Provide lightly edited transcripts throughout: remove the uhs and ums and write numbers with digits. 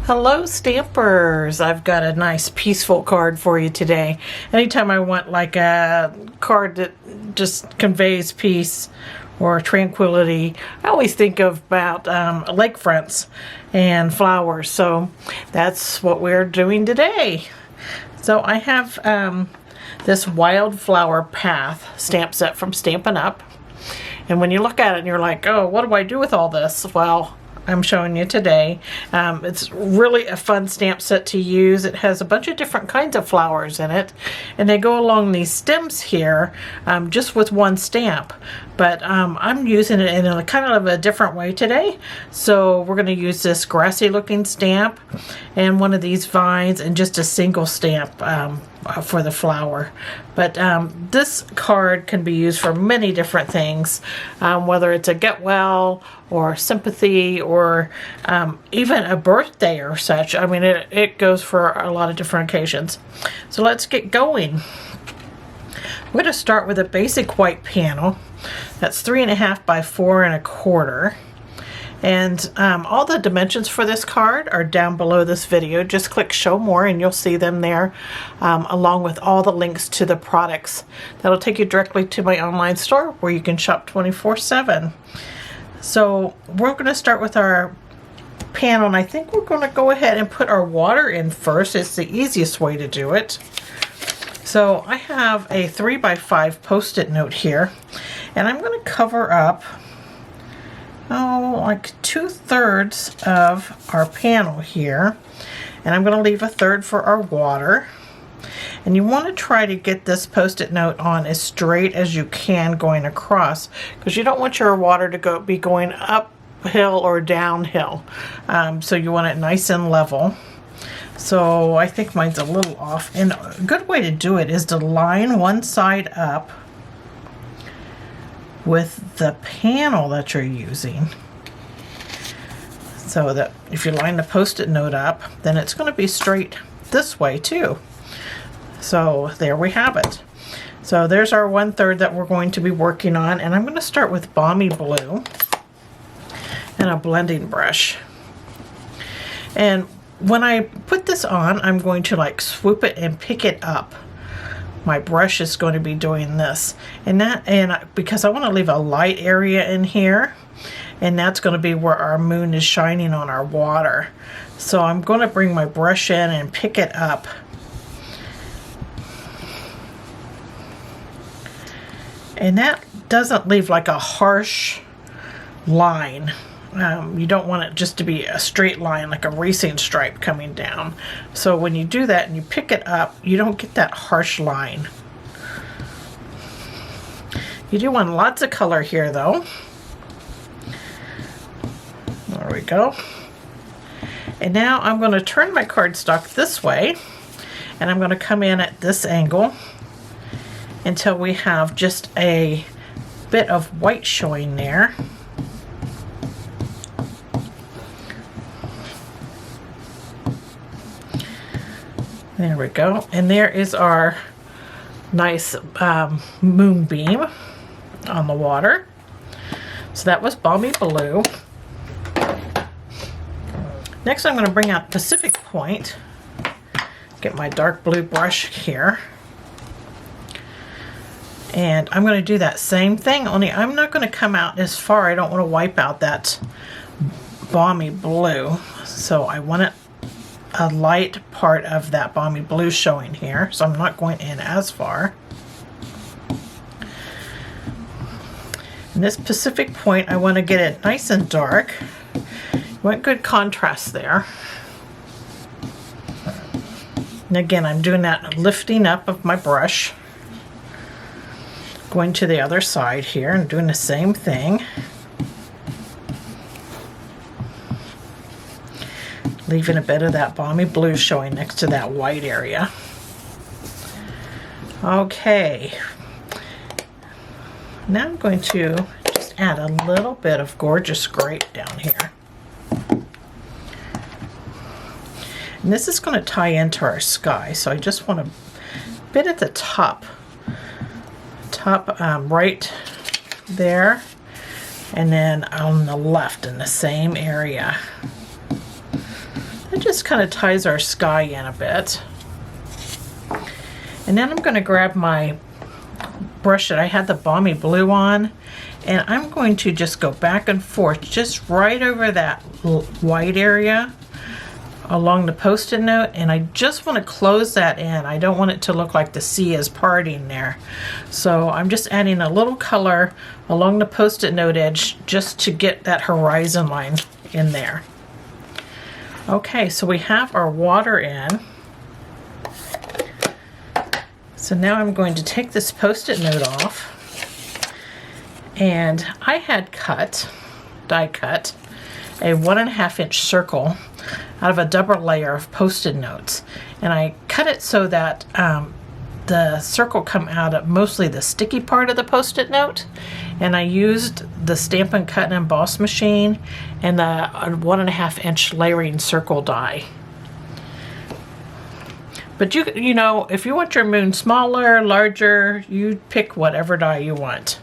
Hello Stampers! I've got a nice peaceful card for you today. Anytime I want like a card that just conveys peace or tranquility, I always think about lakefronts and flowers. So that's what we're doing today. So I have this Wildflower Path stamp set from Stampin Up. And when you look at it and you're like, oh, what do I do with all this? Well, I'm showing you today. It's really a fun stamp set to use. It has a bunch of different kinds of flowers in it, and they go along these stems here just with one stamp. But I'm using it in a kind of a different way today. So we're going to use this grassy looking stamp and one of these vines and just a single stamp for the flower. But this card can be used for many different things, whether it's a get well or sympathy or even a birthday or such. I mean, it goes for a lot of different occasions. So let's get going. We're going to start with a basic white panel. That's 3.5 by 4.25. And all the dimensions for this card are down below this video. Just click show more and you'll see them there, along with all the links to the products. That'll take you directly to my online store where you can shop 24/7. So we're going to start with our panel, and I think we're going to go ahead and put our water in first. It's the easiest way to do it. So I have a 3 by 5 post-it note here, and I'm going to cover up like 2/3 of our panel here, and I'm going to leave 1/3 for our water. And you want to try to get this post-it note on as straight as you can going across, because you don't want your water to be going uphill or downhill. So you want it nice and level. So I think mine's a little off, and a good way to do it is to line one side up with the panel that you're using, so that if you line the post-it note up, then it's going to be straight this way too. So there we have it. So there's our 1/3 that we're going to be working on, and I'm going to start with Balmy Blue and a blending brush. And when I put this on, I'm going to like swoop it and pick it up. My brush is going to be doing this, and because I want to leave a light area in here, and that's going to be where our moon is shining on our water. So I'm going to bring my brush in and pick it up. And that doesn't leave like a harsh line. You don't want it just to be a straight line like a racing stripe coming down. So when you do that and you pick it up, you don't get that harsh line. You do want lots of color here though. There we go. And now I'm going to turn my cardstock this way, and I'm going to come in at this angle until we have just a bit of white showing there. There we go. And there is our nice moonbeam on the water. So that was Balmy Blue. Next I'm going to bring out Pacific Point. Get my dark blue brush here. And I'm going to do that same thing, only I'm not going to come out as far. I don't want to wipe out that Balmy Blue. So I want it a light part of that Balmy Blue showing here, so I'm not going in as far. And this Pacific Point, I want to get it nice and dark. You want good contrast there. And again, I'm doing that lifting up of my brush, going to the other side here and doing the same thing. Leaving a bit of that Balmy Blue showing next to that white area. Okay. Now I'm going to just add a little bit of gorgeous grape down here. And this is going to tie into our sky, so I just want a bit at the top right there, and then on the left in the same area. That just kind of ties our sky in a bit. And then I'm going to grab my brush that I had the Balmy Blue on, and I'm going to just go back and forth just right over that white area along the Post-it note, and I just want to close that in. I don't want it to look like the sea is parting there. So I'm just adding a little color along the Post-it note edge just to get that horizon line in there. Okay, so we have our water in. So now I'm going to take this Post-it note off, and I had die cut a 1.5 inch circle out of a double layer of Post-it notes, and I cut it so that the circle come out of mostly the sticky part of the Post-it note, and I used the Stampin' Cut and Emboss machine and the 1.5 inch layering circle die. But you know, if you want your moon smaller, larger, you pick whatever die you want.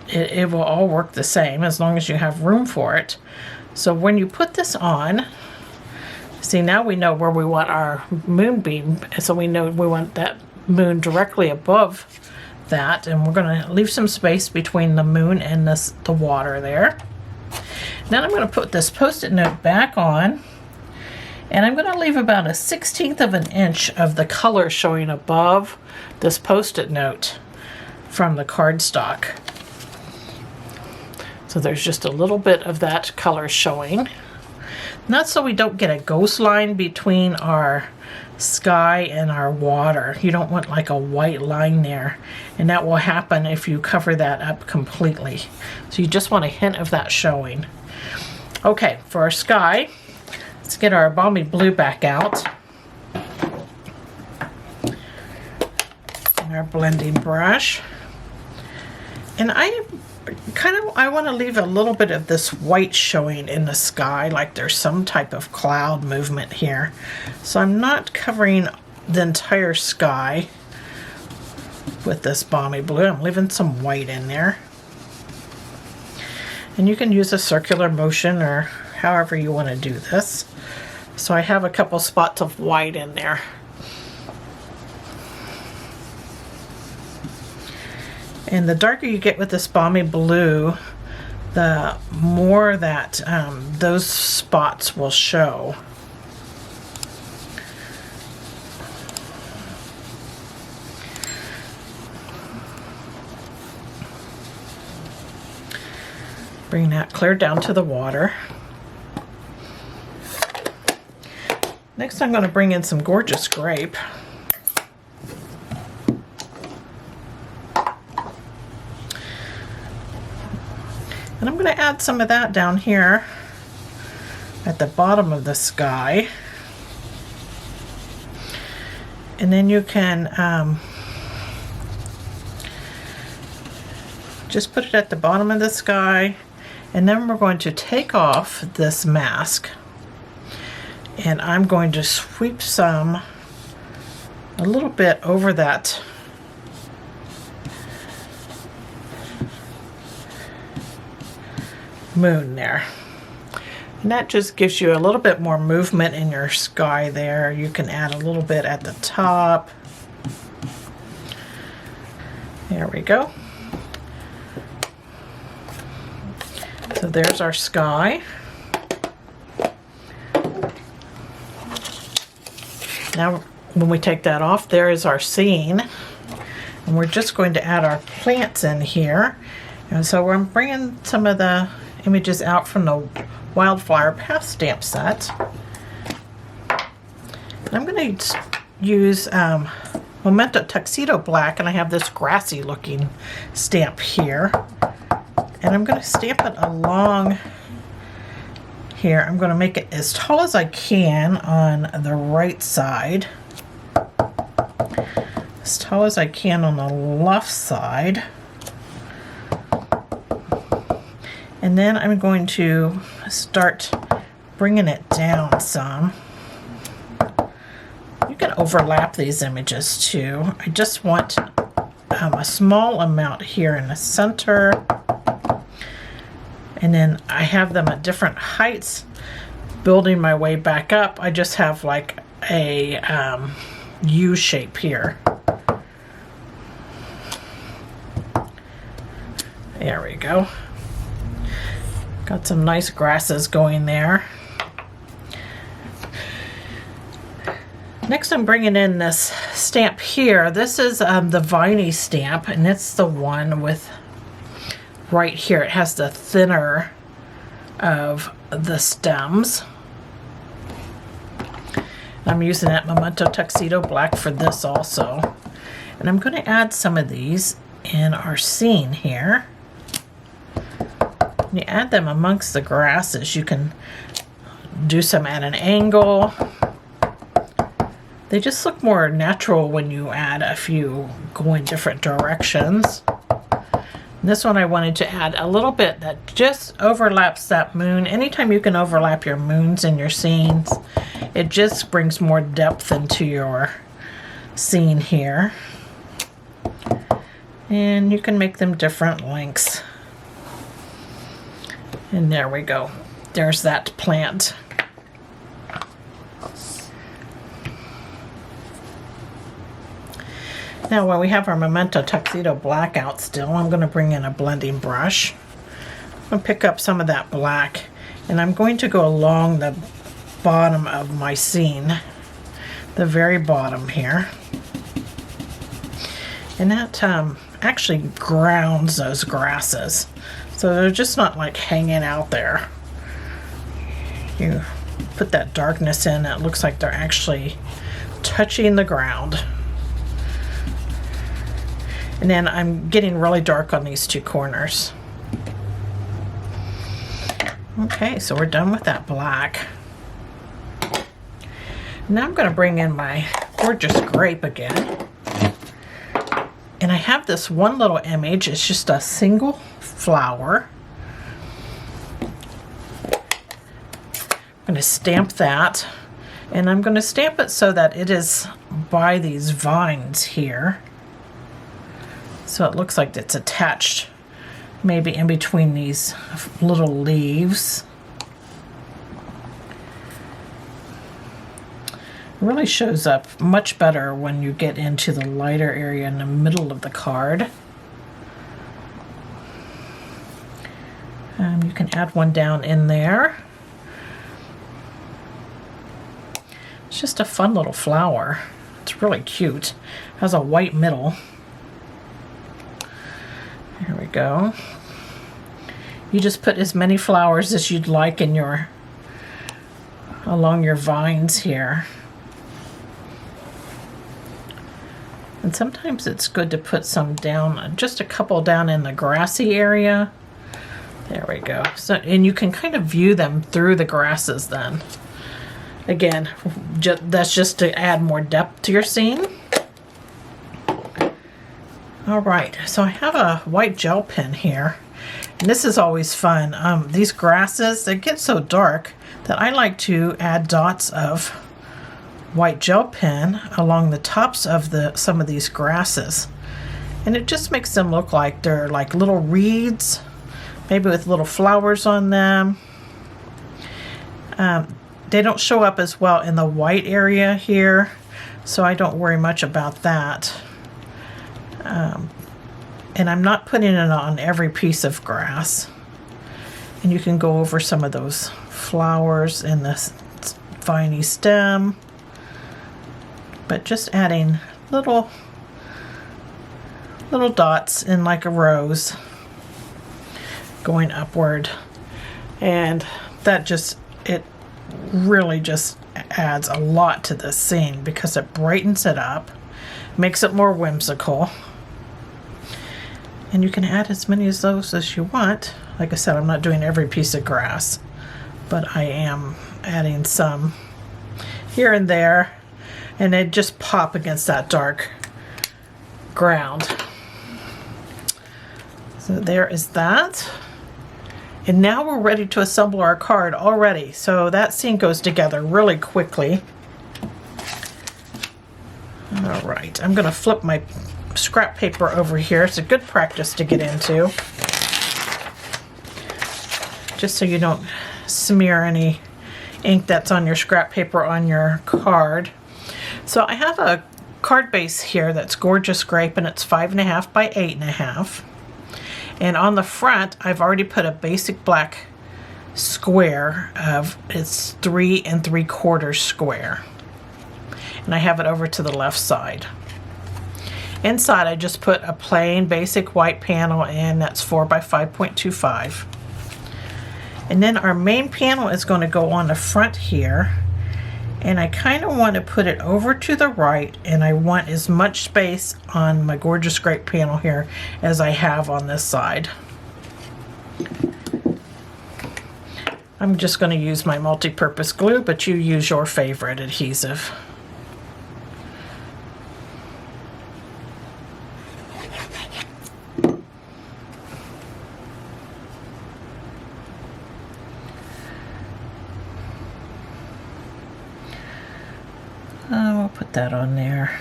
It will all work the same as long as you have room for it. So when you put this on, see, now we know where we want our moonbeam, so we know we want that moon directly above that, and we're going to leave some space between the moon and the water there. Then I'm going to put this Post-it note back on, and I'm going to leave about a 1/16 of an inch of the color showing above this Post-it note from the cardstock. So there's just a little bit of that color showing. And that's so we don't get a ghost line between our sky and our water. You don't want like a white line there, and that will happen if you cover that up completely. So you just want a hint of that showing. Okay, for our sky, let's get our Balmy Blue back out. And our blending brush. And I want to leave a little bit of this white showing in the sky, like there's some type of cloud movement here. So I'm not covering the entire sky with this Balmy Blue. I'm leaving some white in there. And you can use a circular motion or however you want to do this. So I have a couple spots of white in there. And the darker you get with this Balmy Blue, the more that those spots will show. Bring that clear down to the water. Next I'm going to bring in some gorgeous grape. And I'm going to add some of that down here at the bottom of the sky. And then you can just put it at the bottom of the sky. And then we're going to take off this mask. And I'm going to sweep a little bit over that moon there. And that just gives you a little bit more movement in your sky there. You can add a little bit at the top. There we go. So there's our sky. Now when we take that off, there is our scene. And we're just going to add our plants in here. And so I'm bringing some of the images out from the Wildflower Path stamp set. And I'm going to use Memento Tuxedo Black, and I have this grassy looking stamp here. And I'm going to stamp it along here. I'm going to make it as tall as I can on the right side, as tall as I can on the left side. And then I'm going to start bringing it down some. You can overlap these images too. I just want a small amount here in the center. And then I have them at different heights building my way back up, I just have like a U shape here. There we go. Got some nice grasses going there. Next I'm bringing in this stamp here. This is the viney stamp, and it's the one with right here. It has the thinner of the stems. I'm using that Memento Tuxedo Black for this also. And I'm going to add some of these in our scene here. You add them amongst the grasses. You can do some at an angle. They just look more natural when you add a few going different directions. This one I wanted to add a little bit that just overlaps that moon. Anytime you can overlap your moons in your scenes, it just brings more depth into your scene here. And you can make them different lengths. And there we go. There's that plant. Now when we have our Memento Tuxedo Black out still, I'm going to bring in a blending brush. I'm going to pick up some of that black, and I'm going to go along the bottom of my scene, the very bottom here. And that actually grounds those grasses. So they're just not like hanging out there. You put that darkness in, it looks like they're actually touching the ground. And then I'm getting really dark on these two corners. Okay, so we're done with that black. Now I'm going to bring in my gorgeous grape again. And I have this one little image. It's just a single flower. I'm going to stamp that. And I'm going to stamp it so that it is by these vines here. So it looks like it's attached maybe in between these little leaves. It really shows up much better when you get into the lighter area in the middle of the card. You can add one down in there. It's just a fun little flower. It's really cute. It has a white middle. There we go. You just put as many flowers as you'd like in your along your vines here. And sometimes it's good to put some down, just a couple down in the grassy area. There we go. So, and you can kind of view them through the grasses then. Again, that's just to add more depth to your scene. All right, so I have a white gel pen here, and this is always fun. These grasses, they get so dark that I like to add dots of white gel pen along the tops of some of these grasses, and it just makes them look like they're like little reeds, maybe with little flowers on them. They don't show up as well in the white area here, so I don't worry much about that. And I'm not putting it on every piece of grass. And you can go over some of those flowers in this viney stem. But just adding little dots in like a rose going upward. And that just, it really just adds a lot to this scene because it brightens it up, makes it more whimsical. And you can add as many of those as you want. Like I said, I'm not doing every piece of grass, but I am adding some here and there, and they just pop against that dark ground. So there is that. And now we're ready to assemble our card already. So that scene goes together really quickly. All right, I'm gonna flip my scrap paper over here. It's a good practice to get into, just so you don't smear any ink that's on your scrap paper on your card. So I have a card base here that's Gorgeous Grape, and it's 5.5 by 8.5. And on the front, I've already put a basic black square of, it's 3 3/4 square. And I have it over to the left side. Inside, I just put a plain basic white panel in that's 4 by 5.25. And then our main panel is going to go on the front here. And I kind of want to put it over to the right, and I want as much space on my Gorgeous Grape panel here as I have on this side. I'm just going to use my multi-purpose glue, but you use your favorite adhesive. We'll put that on there.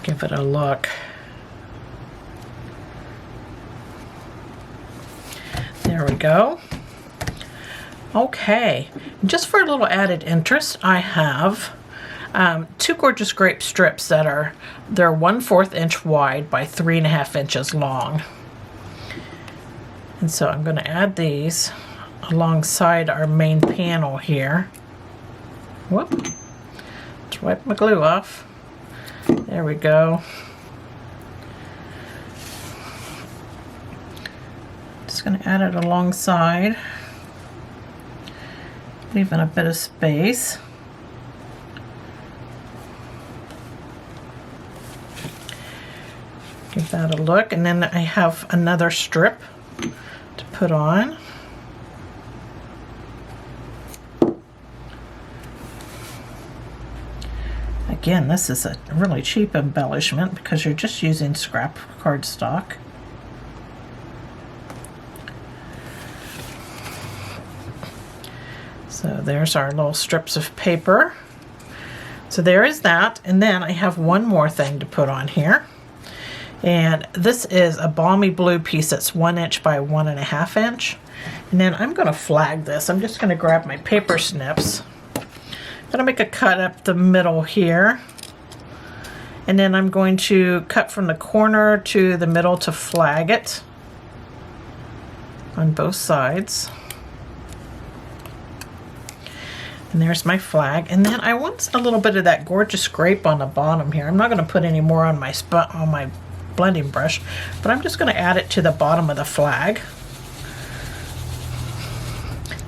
Give it a look. There we go. Okay, just for a little added interest, I have 2 Gorgeous Grape strips that they're 1/4 inch wide by 3.5 inches long. And so I'm going to add these alongside our main panel here. Whoop. Let's wipe my glue off. There we go. Just going to add it alongside, leaving a bit of space. Give that a look, and then I have another strip to put on. Again, this is a really cheap embellishment because you're just using scrap cardstock. So there's our little strips of paper. So there is that, and then I have one more thing to put on here. And this is a Balmy Blue piece that's 1 inch by 1.5 inch. And then I'm going to flag this. I'm just going to grab my paper snips. Gonna make a cut up the middle here, and then I'm going to cut from the corner to the middle to flag it on both sides. And there's my flag, and then I want a little bit of that Gorgeous Grape on the bottom here. I'm not going to put any more on my blending brush, but I'm just going to add it to the bottom of the flag.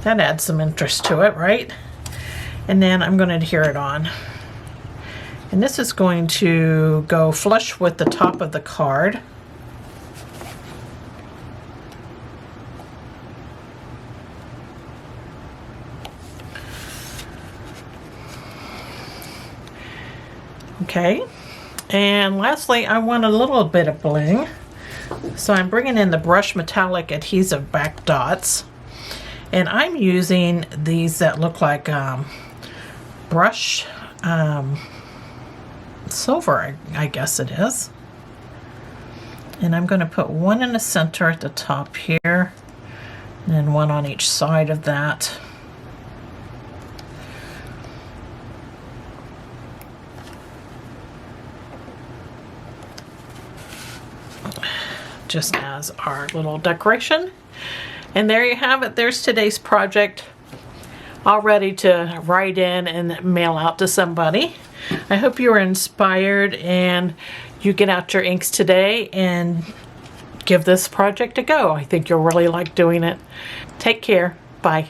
That adds some interest to it, right? And then I'm going to adhere it on. And this is going to go flush with the top of the card. Okay. And lastly, I want a little bit of bling. So I'm bringing in the Brush Metallic Adhesive Back Dots. And I'm using these that look like brush silver, I guess it is. And I'm going to put one in the center at the top here, and then one on each side of that. Just as our little decoration. And there you have it. There's today's project, all ready to write in and mail out to somebody. I hope you were inspired and you get out your inks today and give this project a go. I think you'll really like doing it. Take care. Bye.